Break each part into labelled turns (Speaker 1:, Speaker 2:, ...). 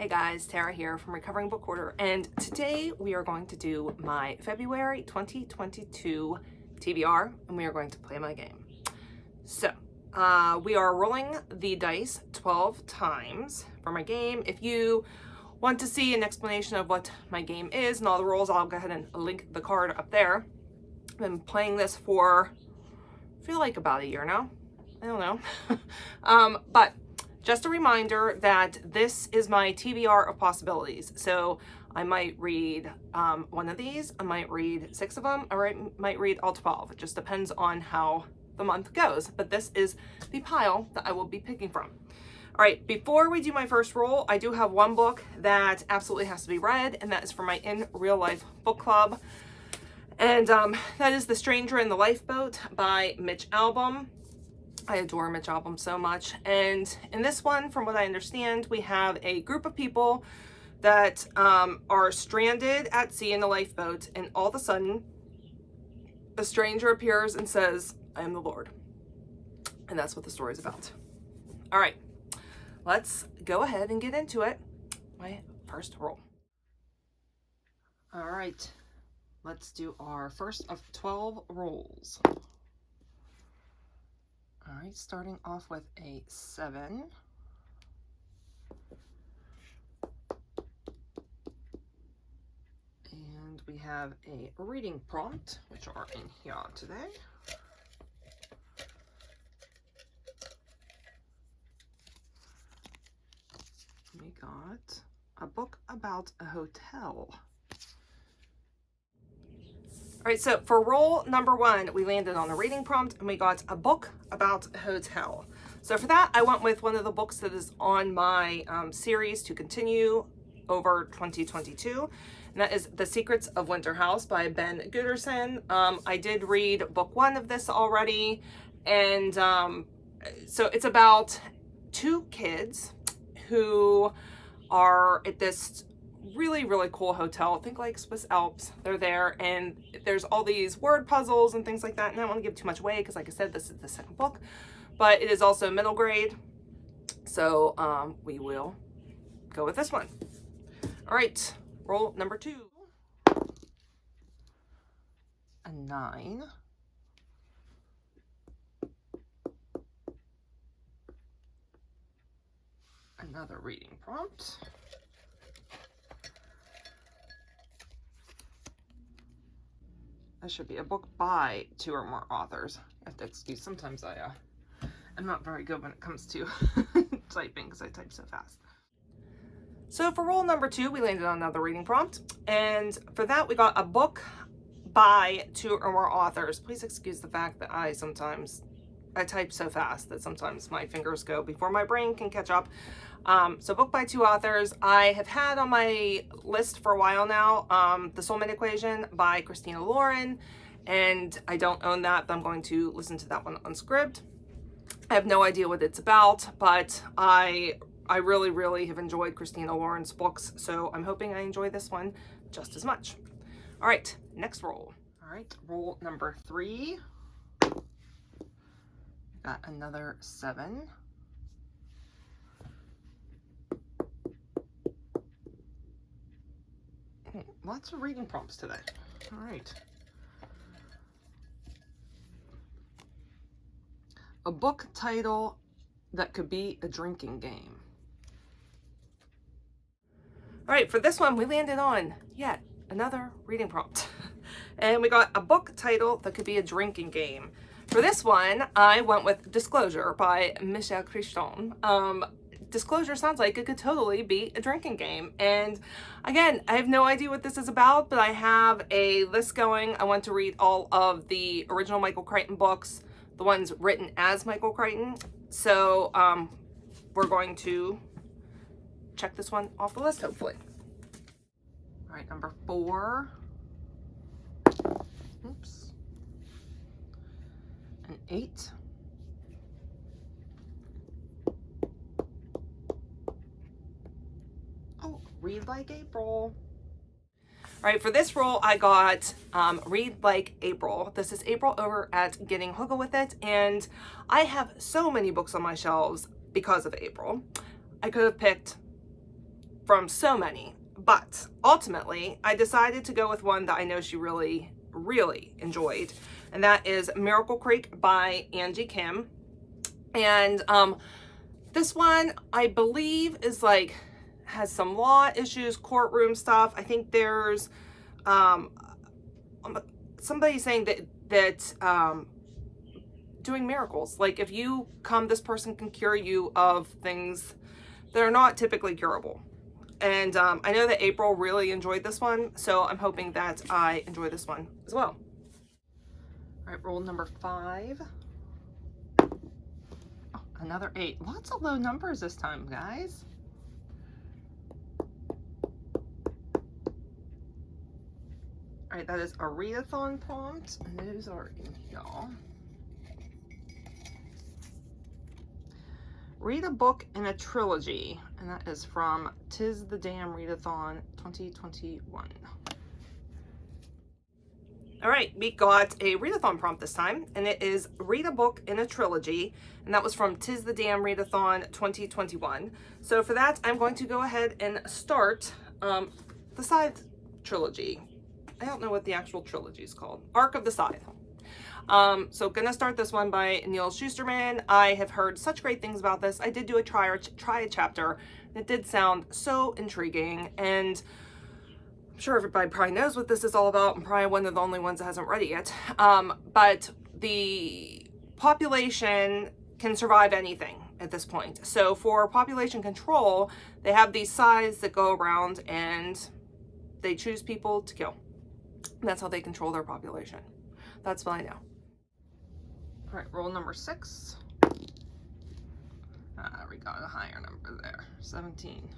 Speaker 1: Hey guys, Tara here from Recovering Book Hoarder, and today we are going to do my February 2022 TBR, and we are going to play my game. So, we are rolling the dice 12 times for my game. If you want to see an explanation of what my game is and all the rules, I'll go ahead and link the card up there. I've been playing this for, I feel like about a year now. I don't know. But just a reminder that this is my TBR of possibilities. So I might read one of these, I might read 6 of them, or I might read all 12. It just depends on how the month goes. But this is the pile that I will be picking from. All right, before we do my first roll, I do have one book that absolutely has to be read, and that is for my In Real Life book club. And that is The Stranger in the Lifeboat by Mitch Albom. I adore Mitch Albom so much. And in this one, from what I understand, we have a group of people that are stranded at sea in a lifeboat, and all of a sudden, a stranger appears and says, "I am the Lord." And that's what the story is about. All right, let's go ahead and get into it. My first roll. All right, let's do our first of 12 rolls. All right, starting off with a 7. And we have a reading prompt, which are in here today. We got a book about a hotel. All right, so for roll number 1, we landed on a reading prompt and we got a book about a hotel. So for that, I went with one of the books that is on my series to continue over 2022, and that is The Secrets of Winter House by Ben Gooderson. I did read book 1 of this already, and so it's about 2 kids who are at this really cool hotel. Think like Swiss Alps. They're there, and there's all these word puzzles and things like that, and I don't want to give too much away because, like I said, this is the second book, but it is also middle grade, so we will go with this one. All right, roll number 2. A 9. Another reading prompt. That should be a book by 2 or more authors. You have to excuse, sometimes I'm not very good when it comes to typing because I type so fast. So for roll number 2, we landed on another reading prompt. And for that, we got a book by 2 or more authors. Please excuse the fact that I type so fast that sometimes my fingers go before my brain can catch up. So book by 2 authors. I have had on my list for a while now, The Soulmate Equation by Christina Lauren, and I don't own that, but I'm going to listen to that one on Scribd. I have no idea what it's about, but I really have enjoyed Christina Lauren's books, so I'm hoping I enjoy this one just as much. All right, next roll. All right, roll number 3. Got another 7. Lots of reading prompts today. All right. A book title that could be a drinking game. All right, for this one, we landed on yet another reading prompt. And we got a book title that could be a drinking game. For this one, I went with Disclosure by Michel Christon. Disclosure sounds like it could totally be a drinking game. And again, I have no idea what this is about, but I have a list going. I want to read all of the original Michael Crichton books, the ones written as Michael Crichton. So we're going to check this one off the list, hopefully. All right, number 4. Oops. An 8. Oh, Read Like April. All right, for this roll, I got Read Like April. This is April over at Getting Hooga With It, and I have so many books on my shelves because of April. I could have picked from so many, but ultimately I decided to go with one that I know she really, really enjoyed, and that is Miracle Creek by Angie Kim. And this one, I believe, is like, has some law issues, courtroom stuff. I think there's somebody saying that doing miracles, like if you come, this person can cure you of things that are not typically curable. And I know that April really enjoyed this one, so I'm hoping that I enjoy this one as well. All right, roll number 5. Oh, another 8. Lots of low numbers this time, guys. All right, that is a readathon prompt, and those are in here. Read a book in a trilogy, and that is from Tis the Damn Readathon 2021. All right, we got a readathon prompt this time, and it is read a book in a trilogy, and that was from Tis the Damn Readathon 2021. So for that, I'm going to go ahead and start the Scythe trilogy. I don't know what the actual trilogy is called. Arc of the Scythe. So gonna start this one by Neil Shusterman. I have heard such great things about this. I did do a try a chapter, and it did sound so intriguing, and I'm sure everybody probably knows what this is all about. I'm probably one of the only ones that hasn't read it yet. But the population can survive anything at this point. So for population control, they have these scythes that go around and they choose people to kill. And that's how they control their population. That's what I know. All right, roll number 6. We got a higher number there, 17.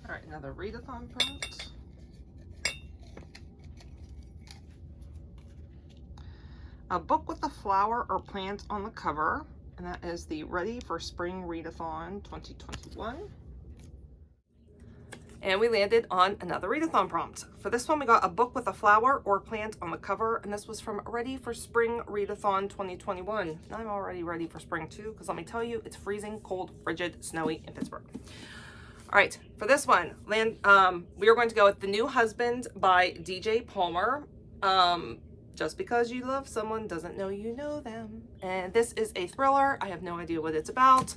Speaker 1: All right, another readathon prompt. A book with a flower or plant on the cover, and that is the Ready for Spring Readathon 2021. And we landed on another readathon prompt. For this one, we got a book with a flower or plant on the cover, and this was from Ready for Spring Readathon 2021. I'm already ready for spring too, because let me tell you, it's freezing, cold, frigid, snowy in Pittsburgh. All right, for this one, we are going to go with The New Husband by DJ Palmer. Just because you love someone doesn't know you know them. And this is a thriller. I have no idea what it's about.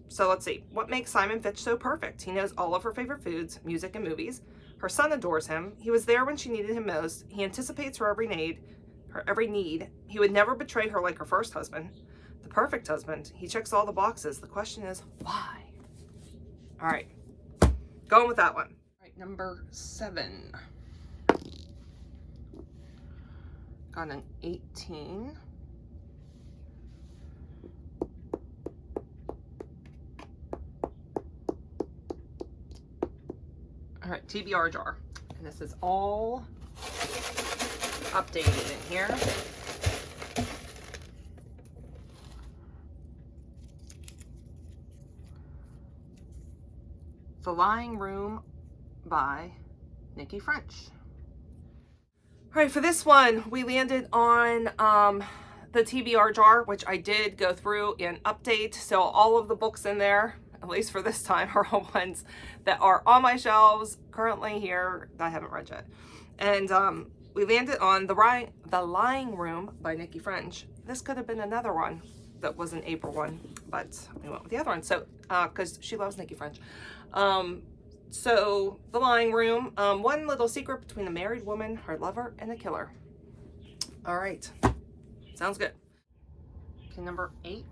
Speaker 1: So let's see. What makes Simon Fitch so perfect? He knows all of her favorite foods, music, and movies. Her son adores him. He was there when she needed him most. He anticipates her every need. He would never betray her like her first husband. The perfect husband. He checks all the boxes. The question is, why? All right. Going with that one. All right, number 7. Got an 18. All right, TBR jar. And this is all updated in here. The Lying Room by Nikki French. All right, for this one, we landed on the TBR jar, which I did go through and update. So all of the books in there, at least for this time, are all ones that are on my shelves currently here that I haven't read yet. And we landed on The Lying Room by Nikki French. This could have been another one that was an April one, but we went with the other one. So, because she loves Nikki French. So, The Lying Room, one little secret between a married woman, her lover, and a killer. All right. Sounds good. Okay, number 8.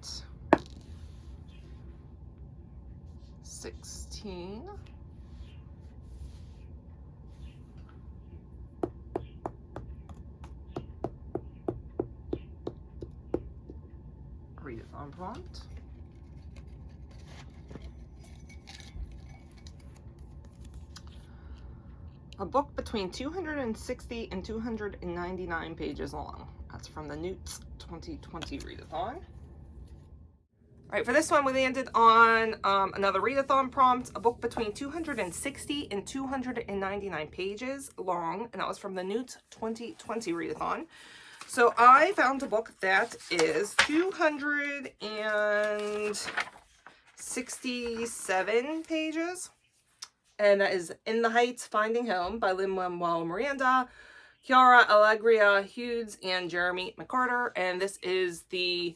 Speaker 1: 16. Readathon prompt. A book between 260 and 299 pages long. That's from the Newts 2020 readathon. All right, for this one, we landed on another readathon prompt, a book between 260 and 299 pages long, and that was from the Newt 2020 readathon. So I found a book that is 267 pages, and that is In the Heights, Finding Home by Lin-Manuel Miranda, Chiara Allegria Hughes, and Jeremy McCarter. And this is the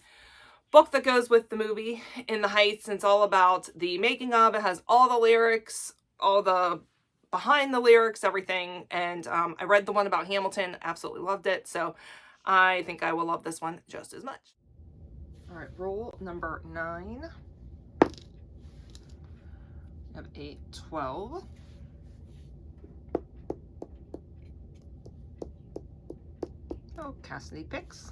Speaker 1: book that goes with the movie In the Heights, and it's all about the making of. It has all the lyrics, all the behind the lyrics, everything. And I read the one about Hamilton, absolutely loved it. So I think I will love this one just as much. All right, roll number 9. I have a 12. Oh, Cassidy picks.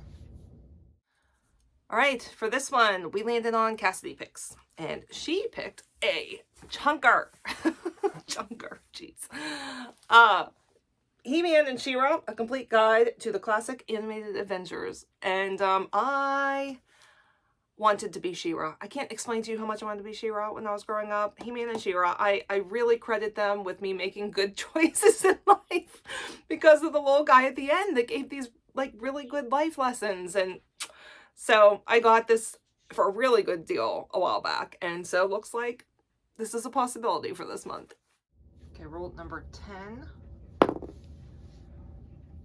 Speaker 1: All right, for this one, we landed on Cassidy picks, and she picked a chunker. Chunker, jeez. Heman and Shira, A Complete Guide to the Classic Animated Adventures. And I wanted to be Shira. I can't explain to you how much I wanted to be Shira when I was growing up. Heman and Shira, I really credit them with me making good choices in life because of the little guy at the end that gave these like really good life lessons. And so I got this for a really good deal a while back. And so it looks like this is a possibility for this month. Okay, roll number 10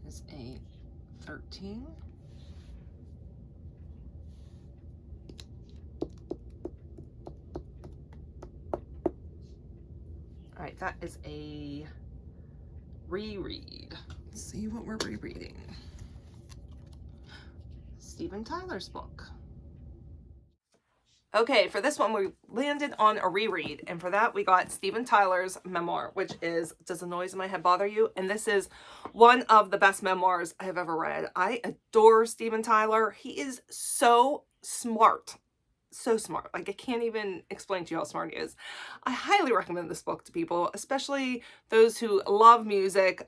Speaker 1: is a 13. All right, that is a reread. Let's see what we're rereading. Steven Tyler's book. Okay, for this one, we landed on a reread, and for that, we got Steven Tyler's memoir, which is Does the Noise in My Head Bother You? And this is one of the best memoirs I have ever read. I adore Steven Tyler. He is so smart. So smart. Like, I can't even explain to you how smart he is. I highly recommend this book to people, especially those who love music.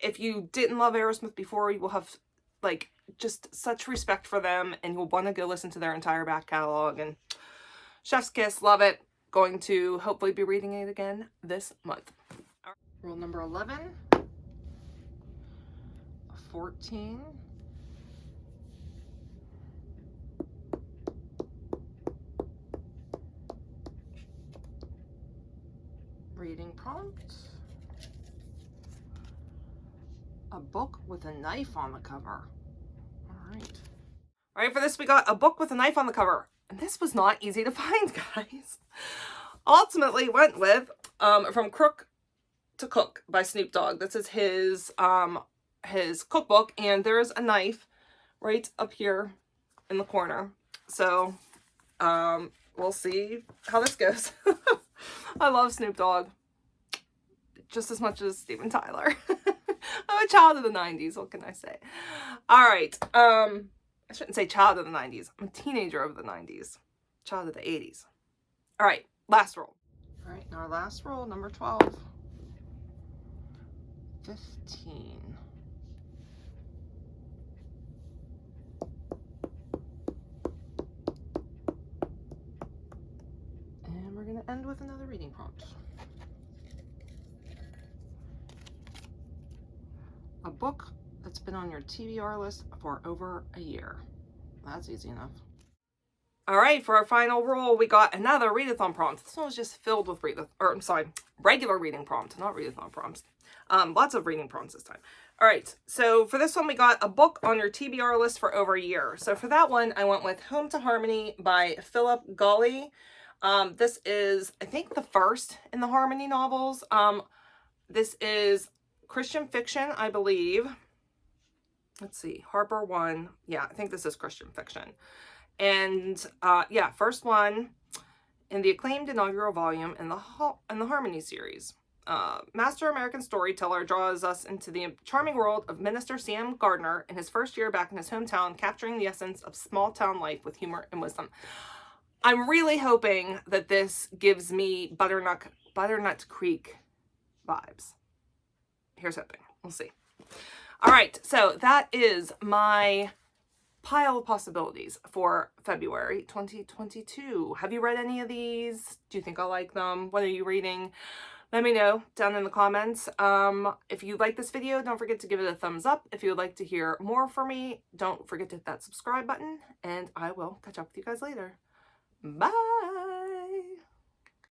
Speaker 1: If you didn't love Aerosmith before, you will have, like, just such respect for them, and you'll want to go listen to their entire back catalog. And chef's kiss, love it. Going to hopefully be reading it again this month. Rule number 11, 14, reading prompt, a book with a knife on the cover. All right, for this, we got a book with a knife on the cover. And this was not easy to find, guys. Ultimately went with From Crook to Cook by Snoop Dogg. This is his cookbook, and there's a knife right up here in the corner. So we'll see how this goes. I love Snoop Dogg just as much as Steven Tyler. I'm a child of the 90s, what can I say? All right, I shouldn't say child of the 90s. I'm a teenager of the 90s. Child of the 80s. All right, last roll. All right, now our last roll, number 12. 15. And we're going to end with another reading prompt. A book that's been on your TBR list for over a year. That's easy enough. All right, for our final roll, we got another readathon prompt. This one was just filled with regular reading prompt, not readathon prompts. Lots of reading prompts this time. All right, so for this one, we got a book on your TBR list for over a year. So for that one, I went with Home to Harmony by Philip Gawley. This is, I think, the first in the Harmony novels. This is Christian fiction, I believe. Let's see, Harper 1. Yeah, I think this is Christian fiction. And yeah, first one in the acclaimed inaugural volume in the Harmony series. Master American storyteller draws us into the charming world of Minister Sam Gardner in his first year back in his hometown, capturing the essence of small town life with humor and wisdom. I'm really hoping that this gives me Butternut Creek vibes. Here's hoping. We'll see. All right, so that is my pile of possibilities for February 2022. Have you read any of these? Do you think I'll like them? What are you reading? Let me know down in the comments. If you like this video, don't forget to give it a thumbs up. If you would like to hear more from me, don't forget to hit that subscribe button, and I will catch up with you guys later. Bye!